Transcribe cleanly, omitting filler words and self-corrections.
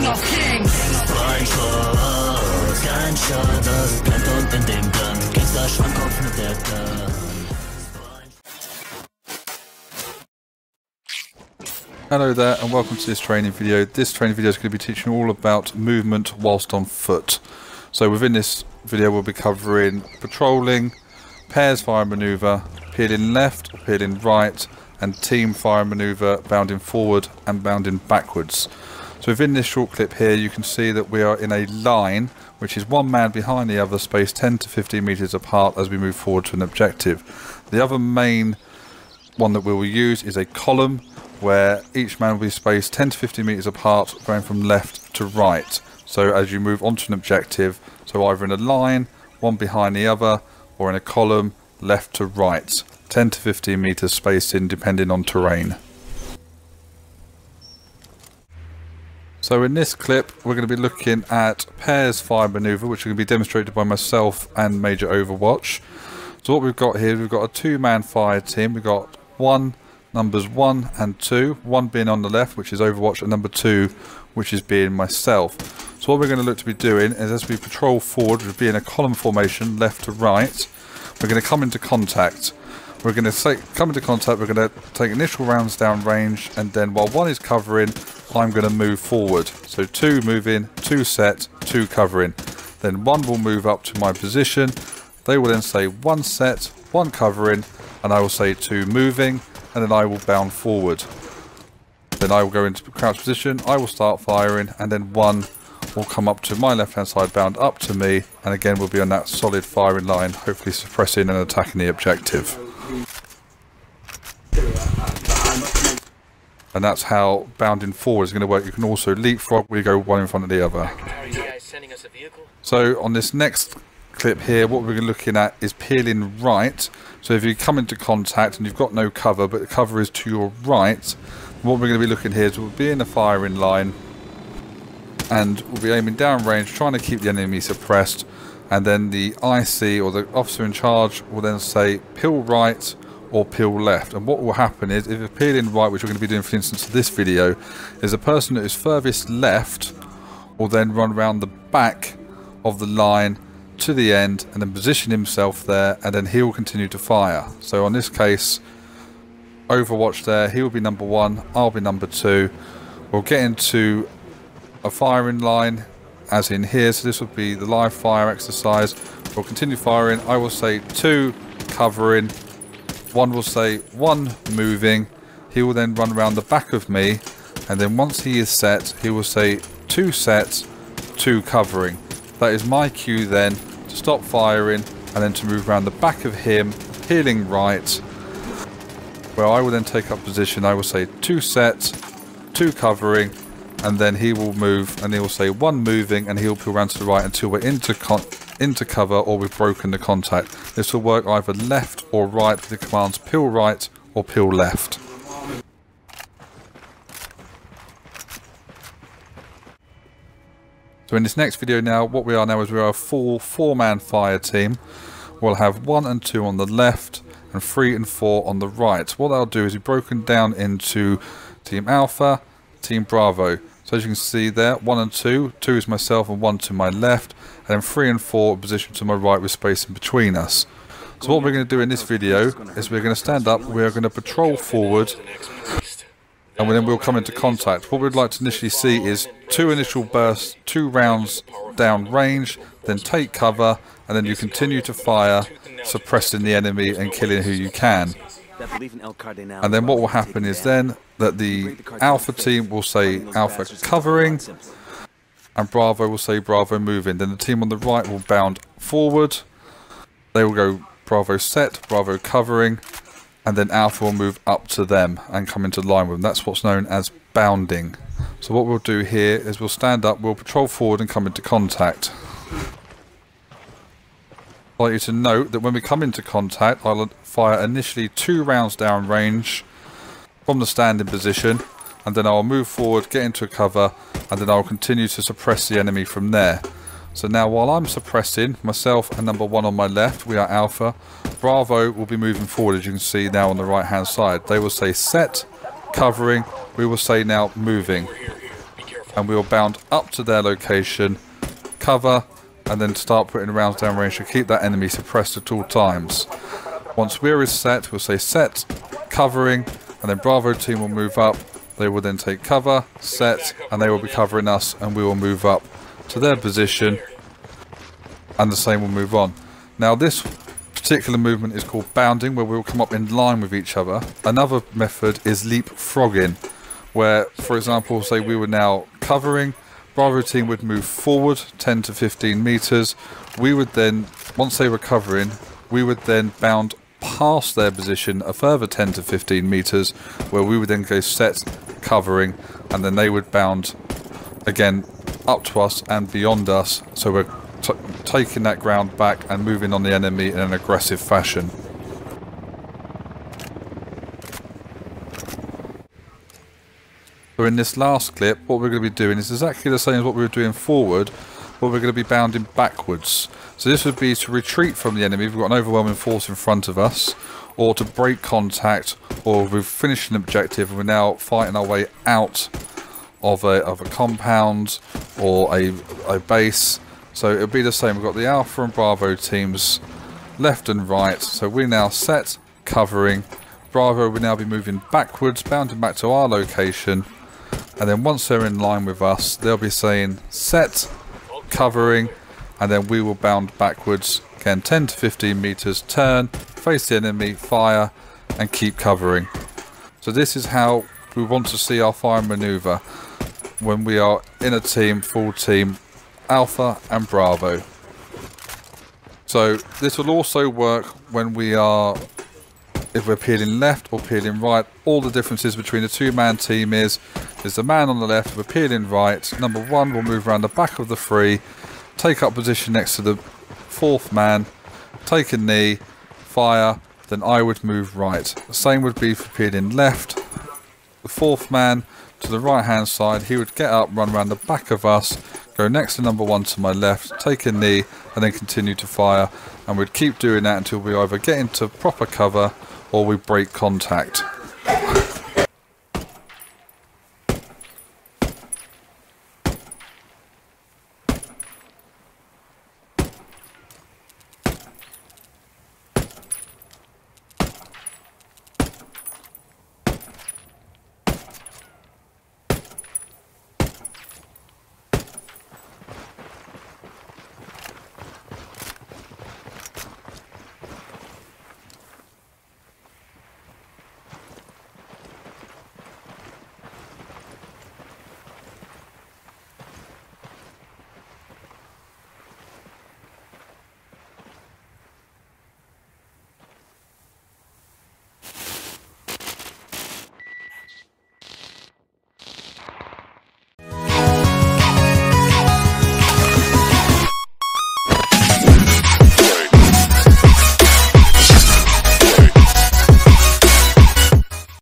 King of Kings. Ganz schade, brennt und in dem Gun. Gangster Schwankkopf mit der Gun. Hello there and welcome to this training video. This training video is going to be teaching you all about movement whilst on foot. So within this video we'll be covering patrolling, pairs fire manoeuvre, peeling left, peeling right, and team fire manoeuvre, bounding forward and bounding backwards. So within this short clip here you can see that we are in a line which is one man behind the other, spaced 10 to 15 metres apart as we move forward to an objective. The other main one that we will use is a column where each man will be spaced 10 to 15 metres apart going from left to right. So as you move onto an objective, so either in a line, one behind the other, or in a column, left to right. 10 to 15 metres spaced in depending on terrain. So in this clip we're going to be looking at pairs fire manoeuvre, which are going to be demonstrated by myself and Major Overwatch. So what we've got here, we've got a two-man fire team. We've got numbers 1 and 2, 1 being on the left, which is Overwatch, and number 2, which is being myself. So what we're going to look to be doing is, as we patrol forward, we'll be in a column formation, left to right. We're going to come into contact. We're going to come into contact, we're going to take initial rounds down range, and then while 1 is covering, I'm going to move forward. So 2 moving, 2 set, 2 covering. Then 1 will move up to my position. They will then say 1 set, 1 covering, and I will say 2 moving, and then I will bound forward. Then I will go into crouch position, I will start firing, and then 1 will come up to my left hand side, bound up to me, and again we'll be on that solid firing line, hopefully suppressing and attacking the objective. And that's how bounding forward is going to work. You can also leapfrog, we go one in front of the other. So on this next clip here, what we're looking at is peeling right. So if you come into contact and you've got no cover, but the cover is to your right, what we're going to be looking here is we'll be in a firing line and we'll be aiming down range, trying to keep the enemy suppressed, and then the IC or the officer in charge will then say peel right or peel left. And what will happen is, if you're peeling right, which we're going to be doing for instance in this video, is the person that is furthest left will then run around the back of the line to the end and then position himself there, and then he will continue to fire. So on this case, Overwatch there, he will be number 1, I'll be number 2. We'll get into a firing line as in here, so this will be the live fire exercise. We'll continue firing. I will say 2 covering, 1 will say 1 moving. He will then run around the back of me, and then once he is set, he will say 2 sets, 2 covering. That is my cue then to stop firing and then to move around the back of him, peeling right, where I will then take up position. I will say 2 sets, 2 covering, and then he will move and he will say 1 moving, and he'll peel around to the right until we're into cover or we've broken the contact. This will work either left or right with the commands peel right or peel left. So in this next video now, what we are now is we are a full 4-man fire team. We'll have 1 and 2 on the left and 3 and 4 on the right. What I'll do is we've broken down into Team Alpha, Team Bravo. So as you can see there, 1 and 2, 2 is myself and 1 to my left, and then 3 and 4 positioned to my right with space in between us. So what we're going to do in this video is we're going to stand up, we are going to patrol forward, and then we'll come into contact. What we'd like to initially see is 2 initial bursts, 2 rounds down range, then take cover, and then you continue to fire, suppressing the enemy and killing who you can. And then what will happen is then that the Alpha team will say Alpha covering, and Bravo will say Bravo moving. Then the team on the right will bound forward. They will go Bravo set, Bravo covering, and then Alpha will move up to them and come into line with them. That's what's known as bounding. So what we'll do here is we'll stand up, we'll patrol forward and come into contact. I'd like you to note that when we come into contact, I'll fire initially 2 rounds down range from the standing position, and then I'll move forward, get into a cover, and then I'll continue to suppress the enemy from there. So now while I'm suppressing, myself and number 1 on my left, we are Alpha, Bravo will be moving forward, as you can see now on the right hand side. They will say set, covering, we will say now moving. and we will bound up to their location, cover, and then start putting rounds down range to keep that enemy suppressed at all times. Once we're set, we'll say set, covering, and then Bravo team will move up. They will then take cover, set, and they will be covering us, and we will move up to their position, and the same will move on. Now this particular movement is called bounding, where we will come up in line with each other. Another method is leapfrogging, where, for example, say we were now covering, Bravo team would move forward 10 to 15 meters. We would then, once they were covering, we would then bound past their position a further 10 to 15 meters, where we would then go set, covering, and then they would bound again up to us and beyond us. So we're taking that ground back and moving on the enemy in an aggressive fashion. So in this last clip, what we're going to be doing is exactly the same as what we were doing forward, but we're going to be bounding backwards. So this would be to retreat from the enemy if we've got an overwhelming force in front of us, or to break contact, or we've finished an objective and we're now fighting our way out of a compound or a base. So it'll be the same. We've got the Alpha and Bravo teams left and right. So we're now set, covering. Bravo will now be moving backwards, bounding back to our location. And then once they're in line with us, they'll be saying set, covering, and then we will bound backwards. Again, 10 to 15 meters, turn, face the enemy, fire, and keep covering. So this is how we want to see our fire maneuver when we are in a team, full team, Alpha and Bravo. So this will also work when we are, if we're peeling left or peeling right. All the differences between a two-man team is the man on the left, we're peeling right. Number one will move around the back of the three, take up position next to the fourth man, take a knee, fire, then I would move right. The same would be for peeling left. The fourth man to the right hand side, he would get up, run around the back of us, go next to number one to my left, take a knee, and then continue to fire. And we'd keep doing that until we either get into proper cover or we break contact.